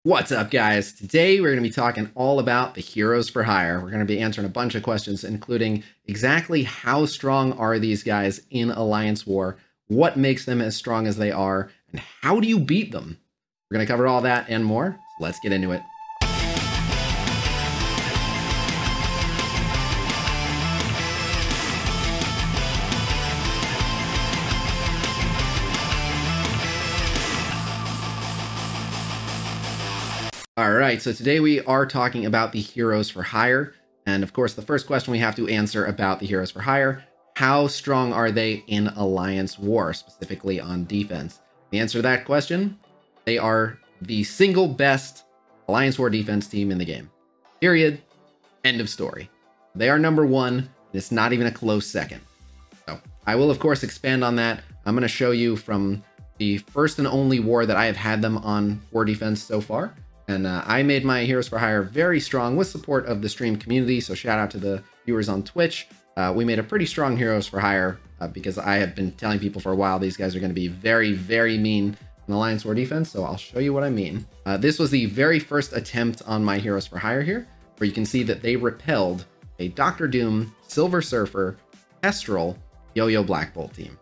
What's up, guys? Today we're going to be talking all about the heroes for hire. We're going to be answering a bunch of questions, including exactly how strong are these guys in Alliance War, what makes them as strong as they are, and how do you beat them? We're going to cover all that and more. So let's get into it. All right, so today we are talking about the heroes for hire. And of course, the first question we have to answer about the heroes for hire, how strong are they in Alliance War, specifically on defense? The answer to that question, they are the single best Alliance War defense team in the game. Period. End of story. They are number one, and it's not even a close second. So I will, of course, expand on that. I'm going to show you from the first and only war that I have had them on war defense so far. And I made my Heroes for Hire very strong with support of the stream community. So shout out to the viewers on Twitch. We made a pretty strong Heroes for Hire because I have been telling people for a while these guys are going to be very, very mean in Alliance War defense. So I'll show you what I mean. This was the very first attempt on my Heroes for Hire here, where you can see that they repelled a Dr. Doom, Silver Surfer, Kestrel, Yo-Yo Black Bolt team.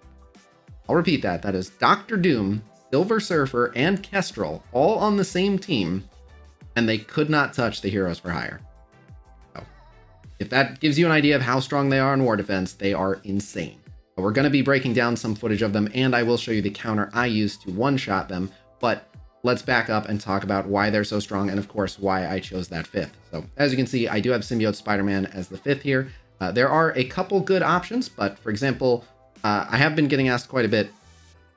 I'll repeat that. That is Dr. Doom, Silver Surfer, and Kestrel all on the same team. And they could not touch the Heroes for Hire. So, if that gives you an idea of how strong they are in war defense, they are insane. But we're going to be breaking down some footage of them, and I will show you the counter I used to one-shot them. But let's back up and talk about why they're so strong, and of course, why I chose that fifth. So, as you can see, I do have Symbiote Spider-Man as the fifth here. There are a couple good options, but for example, I have been getting asked quite a bit,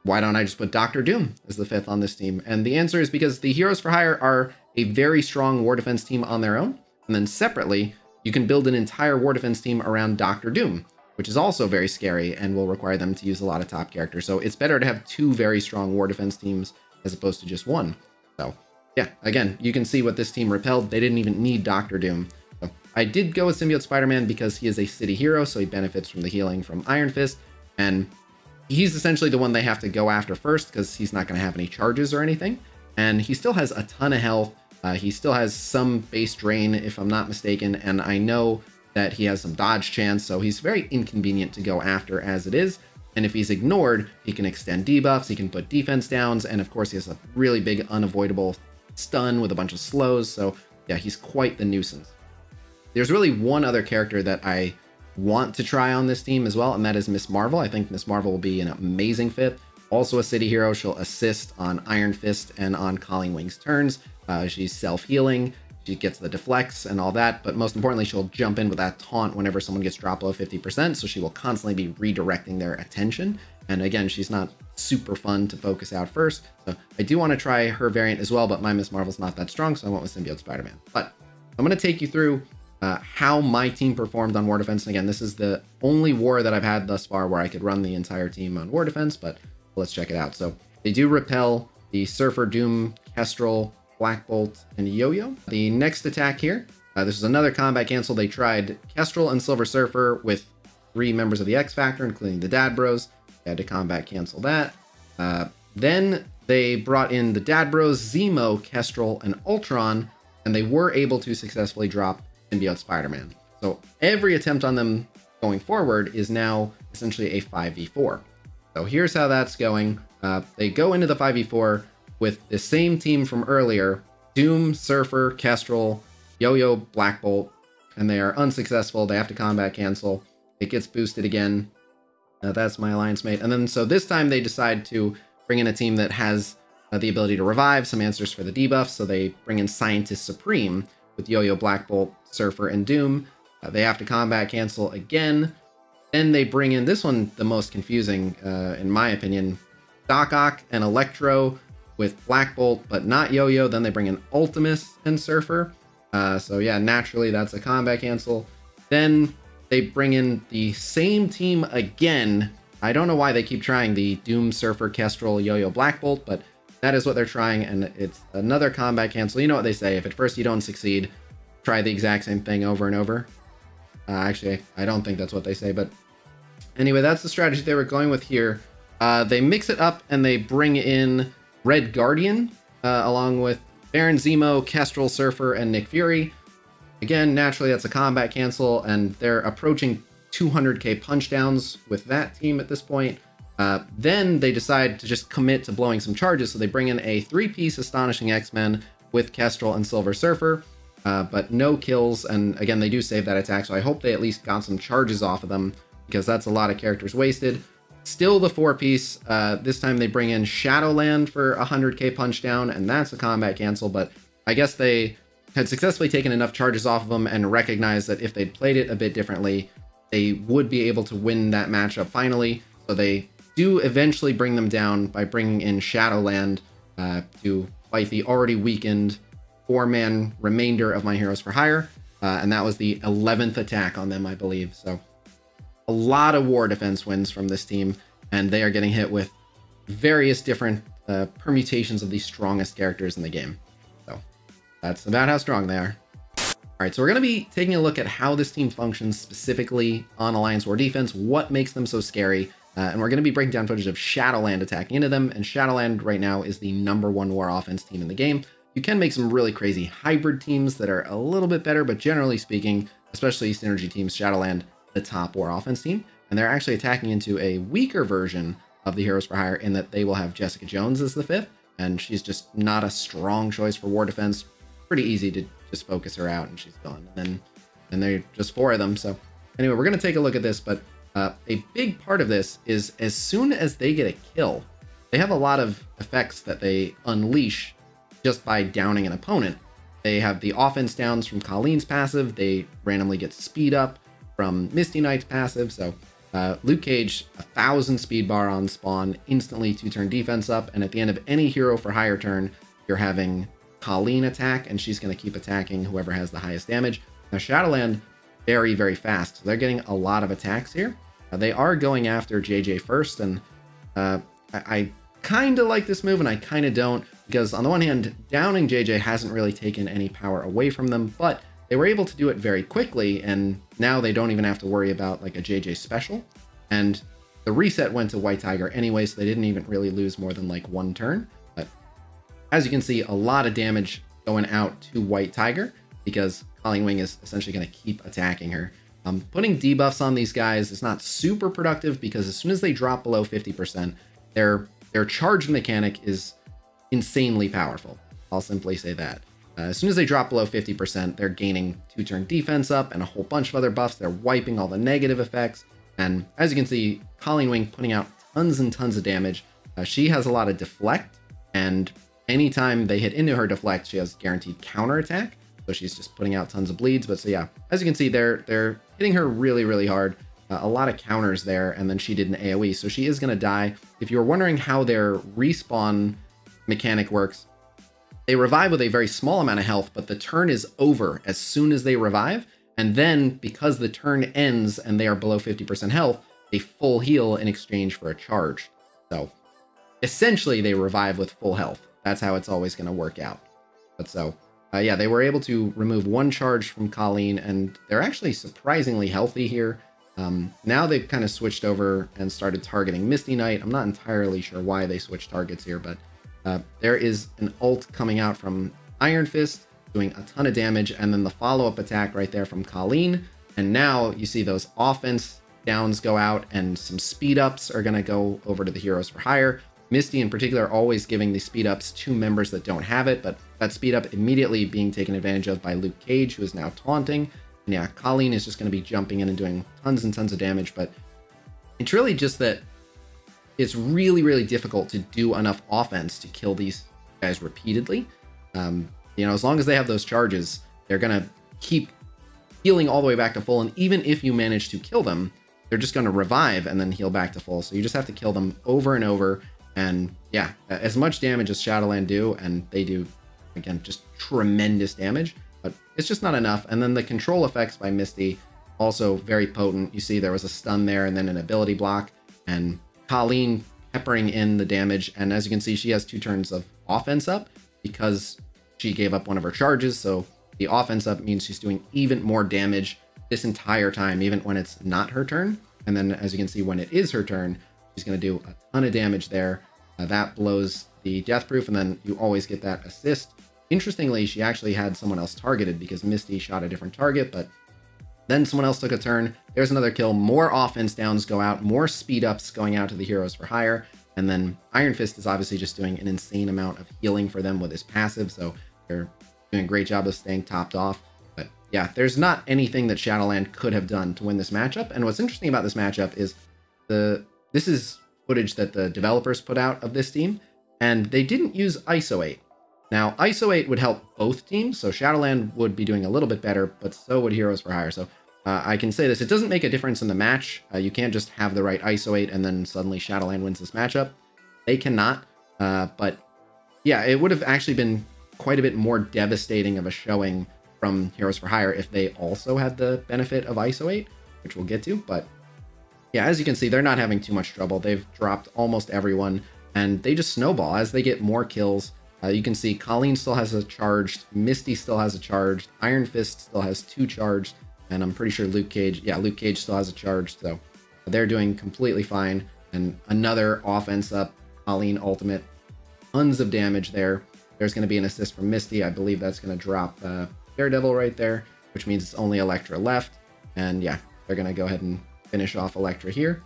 why don't I just put Dr. Doom as the fifth on this team? And the answer is because the Heroes for Hire are a very strong war defense team on their own. And then separately, you can build an entire war defense team around Dr. Doom, which is also very scary and will require them to use a lot of top characters. So it's better to have two very strong war defense teams as opposed to just one. So yeah, again, you can see what this team repelled. They didn't even need Dr. Doom. So I did go with Symbiote Spider-Man because he is a city hero, so he benefits from the healing from Iron Fist. And he's essentially the one they have to go after first because he's not going to have any charges or anything. And he still has a ton of health. He still has some base drain, if I'm not mistaken, and I know that he has some dodge chance, so he's very inconvenient to go after as it is. And if he's ignored, he can extend debuffs, he can put defense downs, and of course he has a really big unavoidable stun with a bunch of slows, so yeah, he's quite the nuisance. There's really one other character that I want to try on this team as well, and that is Miss Marvel. I think Miss Marvel will be an amazing fifth. Also a city hero, she'll assist on Iron Fist and on Calling Wings turns. She's self-healing, she gets the deflects and all that, but most importantly, she'll jump in with that taunt whenever someone gets dropped below 50%, so she will constantly be redirecting their attention. And again, she's not super fun to focus out first, so I do want to try her variant as well, but my Miss Marvel's not that strong, so I went with Symbiote Spider-Man. But I'm going to take you through how my team performed on war defense. And again, this is the only war that I've had thus far where I could run the entire team on war defense, but let's check it out. So they do repel the Surfer, Doom, Kestrel, Black Bolt, and Yo-Yo. The next attack here, this is another combat cancel. They tried Kestrel and Silver Surfer with 3 members of the X Factor, including the Dad Bros. They had to combat cancel that. Then they brought in the Dad Bros, Zemo, Kestrel, and Ultron, and they were able to successfully drop Symbiote Spider-Man. So every attempt on them going forward is now essentially a 5v4. So here's how that's going. They go into the 5v4 with the same team from earlier, Doom, Surfer, Kestrel, Yo-Yo, Black Bolt, and they are unsuccessful. They have to combat cancel. It gets boosted again. That's my alliance mate. And then so this time they decide to bring in a team that has the ability to revive, some answers for the debuffs. So they bring in Scientist Supreme with Yo-Yo, Black Bolt, Surfer, and Doom. They have to combat cancel again. Then they bring in this one, the most confusing, in my opinion, Doc Ock and Electro with Black Bolt, but not Yo-Yo. Then they bring in Ultimus and Surfer. So yeah, naturally that's a combat cancel. Then they bring in the same team again. I don't know why they keep trying the Doom, Surfer, Kestrel, Yo-Yo, Black Bolt, but that is what they're trying, and it's another combat cancel. You know what they say, if at first you don't succeed, try the exact same thing over and over. Actually, I don't think that's what they say, but anyway, that's the strategy they were going with here. They mix it up and they bring in Red Guardian along with Baron Zemo, Kestrel, Surfer, and Nick Fury. Again, naturally, that's a combat cancel, and they're approaching 200k punch downs with that team at this point. Then they decide to just commit to blowing some charges, so they bring in a 3-piece Astonishing X-Men with Kestrel and Silver Surfer, but no kills, and again, they do save that attack, so I hope they at least got some charges off of them, because that's a lot of characters wasted. Still the 4-piece, this time they bring in Shadowland for 100k punch down, and that's a combat cancel, but I guess they had successfully taken enough charges off of them and recognized that if they'd played it a bit differently, they would be able to win that matchup finally. So they do eventually bring them down by bringing in Shadowland to fight the already weakened 4-man remainder of my Heroes for Hire. And that was the 11th attack on them, I believe. So a lot of war defense wins from this team, and they are getting hit with various different permutations of the strongest characters in the game. So that's about how strong they are. All right, so we're going to be taking a look at how this team functions specifically on Alliance War defense, what makes them so scary, and we're going to be breaking down footage of Shadowland attacking into them, and Shadowland right now is the #1 war offense team in the game. You can make some really crazy hybrid teams that are a little bit better, but generally speaking, especially synergy teams, Shadowland, the top war offense team, and they're actually attacking into a weaker version of the Heroes for Hire in that they will have Jessica Jones as the 5th, and she's just not a strong choice for war defense. Pretty easy to just focus her out and she's gone. And they're just 4 of them. So anyway, we're going to take a look at this, but a big part of this is as soon as they get a kill, they have a lot of effects that they unleash just by downing an opponent. They have the offense downs from Colleen's passive. They randomly get speed up from Misty Knight's passive. So Luke Cage, 1,000 speed bar on spawn, instantly 2-turn defense up. And at the end of any Hero for Hire turn, you're having Colleen attack, and she's going to keep attacking whoever has the highest damage. Now Shadowland, very, very fast. So they're getting a lot of attacks here. They are going after JJ first, and I kind of like this move, and I kind of don't, because on the one hand, downing JJ hasn't really taken any power away from them, but they were able to do it very quickly, and now they don't even have to worry about like a JJ special. And the reset went to White Tiger anyway, so they didn't even really lose more than like 1 turn. But as you can see, a lot of damage going out to White Tiger because Colleen Wing is essentially going to keep attacking her. Putting debuffs on these guys is not super productive because as soon as they drop below 50%, their charge mechanic is insanely powerful. I'll simply say that. As soon as they drop below 50%, they're gaining 2-turn defense up and a whole bunch of other buffs. They're wiping all the negative effects. And as you can see, Colleen Wing putting out tons and tons of damage. She has a lot of deflect, and anytime they hit into her deflect, she has guaranteed counterattack. So she's just putting out tons of bleeds. But so yeah, as you can see, they're hitting her really, really hard. A lot of counters there, and then she did an AoE, so she is going to die. If you're wondering how their respawn mechanic works, they revive with a very small amount of health, but the turn is over as soon as they revive. And then because the turn ends and they are below 50% health, they full heal in exchange for a charge. So essentially they revive with full health. That's how it's always going to work out. But so, yeah, they were able to remove 1 charge from Colleen, and they're actually surprisingly healthy here. Now they've kind of switched over and started targeting Misty Knight. I'm not entirely sure why they switched targets here, but there is an ult coming out from Iron Fist doing a ton of damage, and then the follow-up attack right there from Colleen. And now you see those offense downs go out, and some speed ups are going to go over to the Heroes for Hire. Misty in particular always giving the speed ups to members that don't have it, but that speed up immediately being taken advantage of by Luke Cage, who is now taunting. And yeah, Colleen is just going to be jumping in and doing tons and tons of damage, but it's really just that it's really, really difficult to do enough offense to kill these guys repeatedly. You know, as long as they have those charges, they're going to keep healing all the way back to full, and even if you manage to kill them, they're just going to revive and then heal back to full. So you just have to kill them over and over. And yeah, as much damage as Shadowland do, and they do, again, just tremendous damage, but it's just not enough. And then the control effects by Misty, also very potent. You see there was a stun there and then an ability block, and Colleen peppering in the damage. And as you can see, she has 2 turns of offense up because she gave up 1 of her charges. So the offense up means she's doing even more damage this entire time, even when it's not her turn. And then as you can see, when it is her turn, she's going to do a ton of damage there. That blows the death proof, and then you always get that assist Interestingly, she actually had someone else targeted because Misty shot a different target, but then someone else took a turn. There's another kill. More offense downs go out, more speed ups going out to the heroes for hire. And then Iron Fist is obviously just doing an insane amount of healing for them with his passive. So they're doing a great job of staying topped off. But yeah, there's not anything that Shadowland could have done to win this matchup. And what's interesting about this matchup is this is footage that the developers put out of this team, and they didn't use ISO 8. Now, ISO 8 would help both teams, so Shadowland would be doing a little bit better, but so would Heroes for Hire. So I can say this, it doesn't make a difference in the match. You can't just have the right ISO 8 and then suddenly Shadowland wins this matchup. They cannot, but yeah, it would have actually been quite a bit more devastating of a showing from Heroes for Hire if they also had the benefit of ISO 8, which we'll get to. But yeah, as you can see, they're not having too much trouble. They've dropped almost everyone, and they just snowball as they get more kills. You can see Colleen still has a charged, Misty still has a charged, Iron Fist still has 2 charged, and I'm pretty sure Luke Cage still has a charged, so they're doing completely fine. And another offense up, Colleen ultimate, tons of damage there. There's going to be an assist from Misty. I believe that's going to drop Daredevil right there, which means it's only Elektra left. And yeah, they're going to go ahead and finish off Elektra here.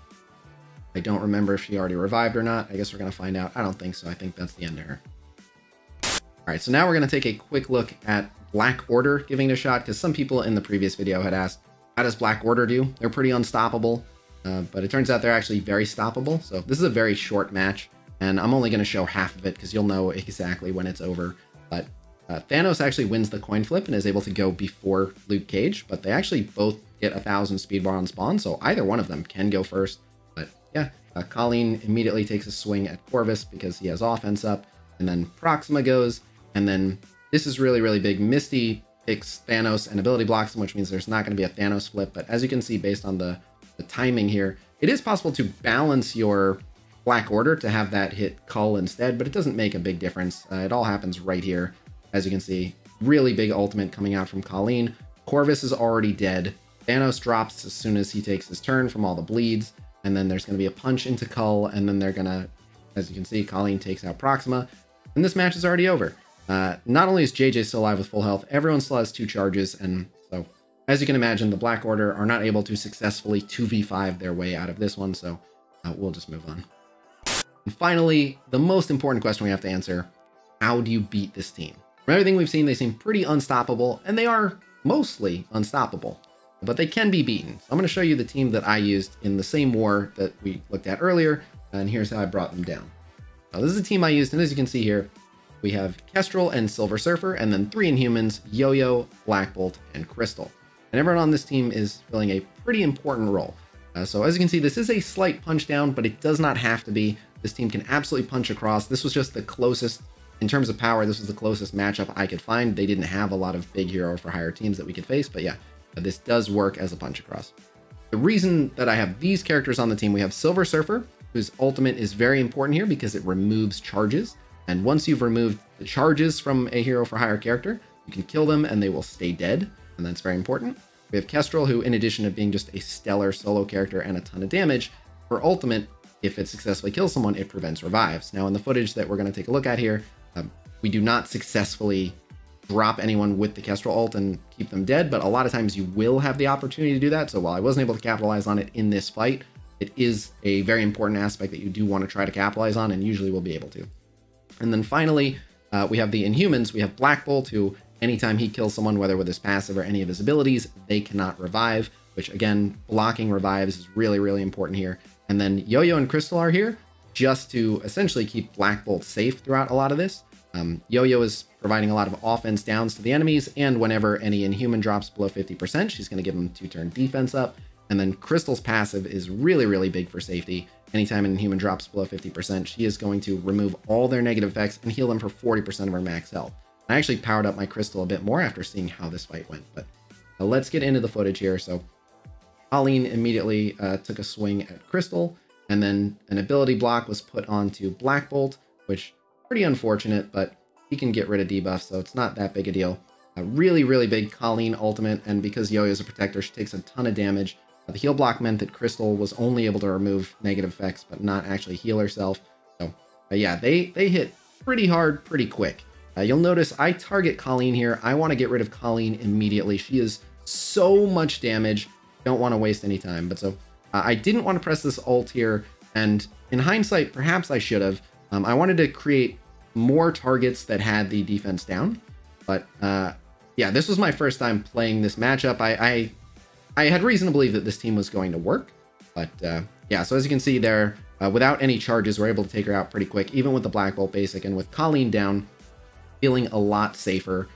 I don't remember if she already revived or not. I guess we're going to find out. I don't think so. I think that's the end of her. All right, so now we're going to take a quick look at Black Order giving it a shot, because some people in the previous video had asked, how does Black Order do? They're pretty unstoppable, but it turns out they're actually very stoppable. So this is a very short match, and I'm only going to show half of it because you'll know exactly when it's over. But Thanos actually wins the coin flip and is able to go before Luke Cage, but they actually both get 1,000 speed bar on spawn, so either one of them can go first. But yeah, Colleen immediately takes a swing at Corvus because he has offense up, and then Proxima goes. And then this is really, really big. Misty picks Thanos and ability blocks him, which means there's not going to be a Thanos flip. But as you can see, based on the timing here, it is possible to balance your Black Order to have that hit Cull instead, but it doesn't make a big difference. It all happens right here. As you can see, really big ultimate coming out from Colleen. Corvus is already dead. Thanos drops as soon as he takes his turn from all the bleeds. And then there's going to be a punch into Cull. And then they're going to, as you can see, Colleen takes out Proxima. And this match is already over. Not only is JJ still alive with full health, everyone still has 2 charges, and so, as you can imagine, the Black Order are not able to successfully 2v5 their way out of this one, so we'll just move on. And finally, the most important question we have to answer, how do you beat this team? From everything we've seen, they seem pretty unstoppable, and they are mostly unstoppable, but they can be beaten. So I'm going to show you the team that I used in the same war that we looked at earlier, and here's how I brought them down. Now, this is a team I used, and as you can see here, we have Kestrel and Silver Surfer, and then 3 Inhumans, Yo-Yo, Black Bolt, and Crystal. And everyone on this team is filling a pretty important role. So as you can see, this is a slight punch down, but it does not have to be. This team can absolutely punch across. This was just the closest, in terms of power, this was the closest matchup I could find. They didn't have a lot of big hero for hire teams that we could face, but yeah, this does work as a punch across. The reason that I have these characters on the team, we have Silver Surfer, whose ultimate is very important here because it removes charges. And once you've removed the charges from a hero for hire character, you can kill them and they will stay dead. And that's very important. We have Kestrel, who in addition to being just a stellar solo character and a ton of damage, her ultimate, if it successfully kills someone, it prevents revives. Now in the footage that we're going to take a look at here, we do not successfully drop anyone with the Kestrel ult and keep them dead, but a lot of times you will have the opportunity to do that. So while I wasn't able to capitalize on it in this fight, it is a very important aspect that you do want to try to capitalize on, and usually will be able to. And then finally, we have the Inhumans. We have Black Bolt, who anytime he kills someone, whether with his passive or any of his abilities, they cannot revive, which again, blocking revives is really, really important here. And then Yo-Yo and Crystal are here just to essentially keep Black Bolt safe throughout a lot of this. Yo-Yo is providing a lot of offense downs to the enemies, and whenever any Inhuman drops below 50%, she's going to give them 2-turn defense up. And then Crystal's passive is really, really big for safety. Anytime an Inhuman drops below 50%, she is going to remove all their negative effects and heal them for 40% of her max health. I actually powered up my Crystal a bit more after seeing how this fight went, but let's get into the footage here. So Colleen immediately took a swing at Crystal, and then an ability block was put onto Black Bolt, which pretty unfortunate, but he can get rid of debuff, so it's not that big a deal. A really, really big Colleen ultimate, and because Yo-Yo is a protector, she takes a ton of damage. The heal block meant that Crystal was only able to remove negative effects, but not actually heal herself. So yeah, they hit pretty hard, pretty quick. You'll notice I target Colleen here. I want to get rid of Colleen immediately. She is so much damage. Don't want to waste any time. But so I didn't want to press this ult here. And in hindsight, perhaps I should have. I wanted to create more targets that had the defense down. But yeah, this was my first time playing this matchup. I had reason to believe that this team was going to work. But yeah, so as you can see there, without any charges, we're able to take her out pretty quick, even with the Black Bolt basic, and with Colleen down, feeling a lot safer.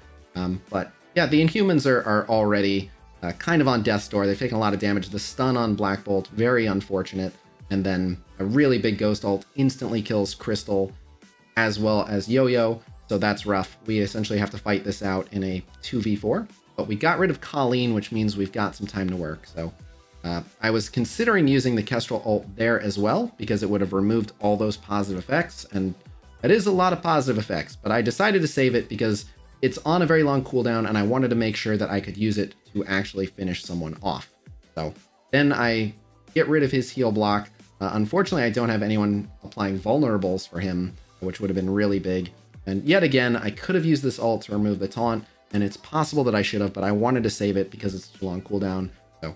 But yeah, the Inhumans are already kind of on death's door. They've taken a lot of damage. The stun on Black Bolt, very unfortunate. And then a really big Ghost ult instantly kills Crystal as well as Yo-Yo. So that's rough. We essentially have to fight this out in a 2v4. But we got rid of Colleen, which means we've got some time to work. So I was considering using the Kestrel ult there as well, because it would have removed all those positive effects. And that is a lot of positive effects. But I decided to save it because it's on a very long cooldown, and I wanted to make sure that I could use it to actually finish someone off. So then I get rid of his heal block. Unfortunately, I don't have anyone applying vulnerables for him, which would have been really big. And yet again, I could have used this ult to remove the taunt, and it's possible that I should have, but I wanted to save it because it's a long cooldown. So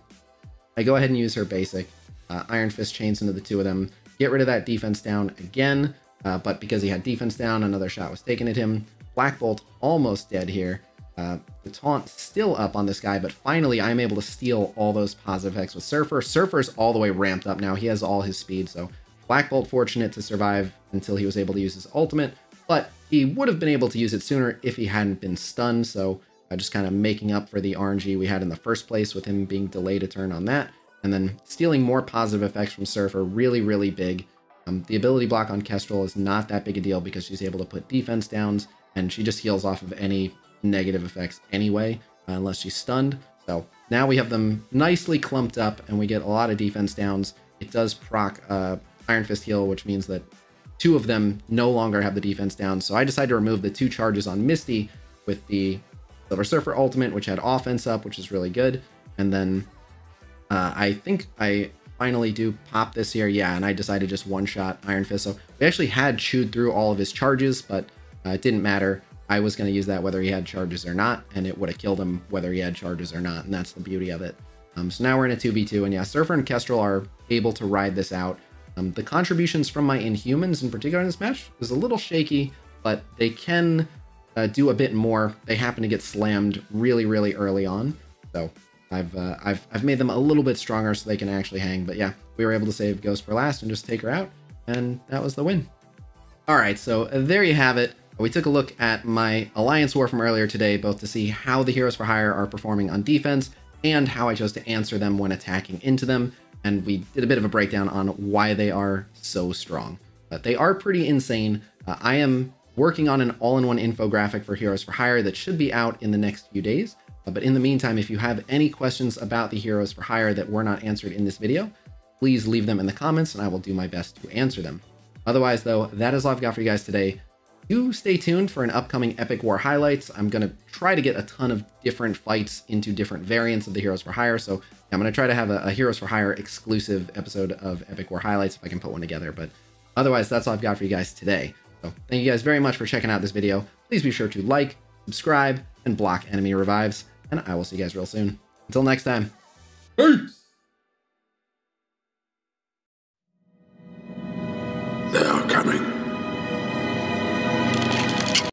I go ahead and use her basic. Iron Fist chains into the two of them. Get rid of that defense down again, but because he had defense down, another shot was taken at him. Black Bolt almost dead here. The taunt still up on this guy, but finally I'm able to steal all those positive effects with Surfer. Surfer's all the way ramped up now. He has all his speed, so Black Bolt fortunate to survive until he was able to use his ultimate, but he would have been able to use it sooner if he hadn't been stunned, so just kind of making up for the RNG we had in the first place with him being delayed a turn on that, and then stealing more positive effects from Surfer, really, really big. The ability block on Kestrel is not that big a deal because she's able to put defense downs, and she just heals off of any negative effects anyway, unless she's stunned. So now we have them nicely clumped up, and we get a lot of defense downs. It does proc Iron Fist heal, which means that two of them no longer have the defense down. So I decided to remove the 2 charges on Misty with the Silver Surfer ultimate, which had offense up, which is really good. And then I think I finally do pop this here. Yeah, and I decided just one-shot Iron Fist. So we actually had chewed through all of his charges, but it didn't matter. I was going to use that whether he had charges or not, and it would have killed him whether he had charges or not, and that's the beauty of it. So now we're in a 2v2, and yeah, Surfer and Kestrel are able to ride this out. The contributions from my Inhumans in particular in this match was a little shaky, but they can do a bit more. They happen to get slammed really, really early on, so I've made them a little bit stronger so they can actually hang. But yeah, we were able to save Ghost for last and just take her out, and that was the win. All right, so there you have it. We took a look at my Alliance War from earlier today, both to see how the Heroes for Hire are performing on defense and how I chose to answer them when attacking into them. And we did a bit of a breakdown on why they are so strong. But they are pretty insane. I am working on an all-in-one infographic for Heroes for Hire that should be out in the next few days. But in the meantime, if you have any questions about the Heroes for Hire that were not answered in this video, please leave them in the comments and I will do my best to answer them. Otherwise, though, that is all I've got for you guys today. Do stay tuned for an upcoming Epic War highlights. I'm going to try to get a ton of different fights into different variants of the Heroes for Hire. So I'm going to try to have a Heroes for Hire exclusive episode of Epic War highlights if I can put one together. But otherwise, that's all I've got for you guys today. So thank you guys very much for checking out this video. Please be sure to like, subscribe, and block enemy revives. And I will see you guys real soon. Until next time. Peace!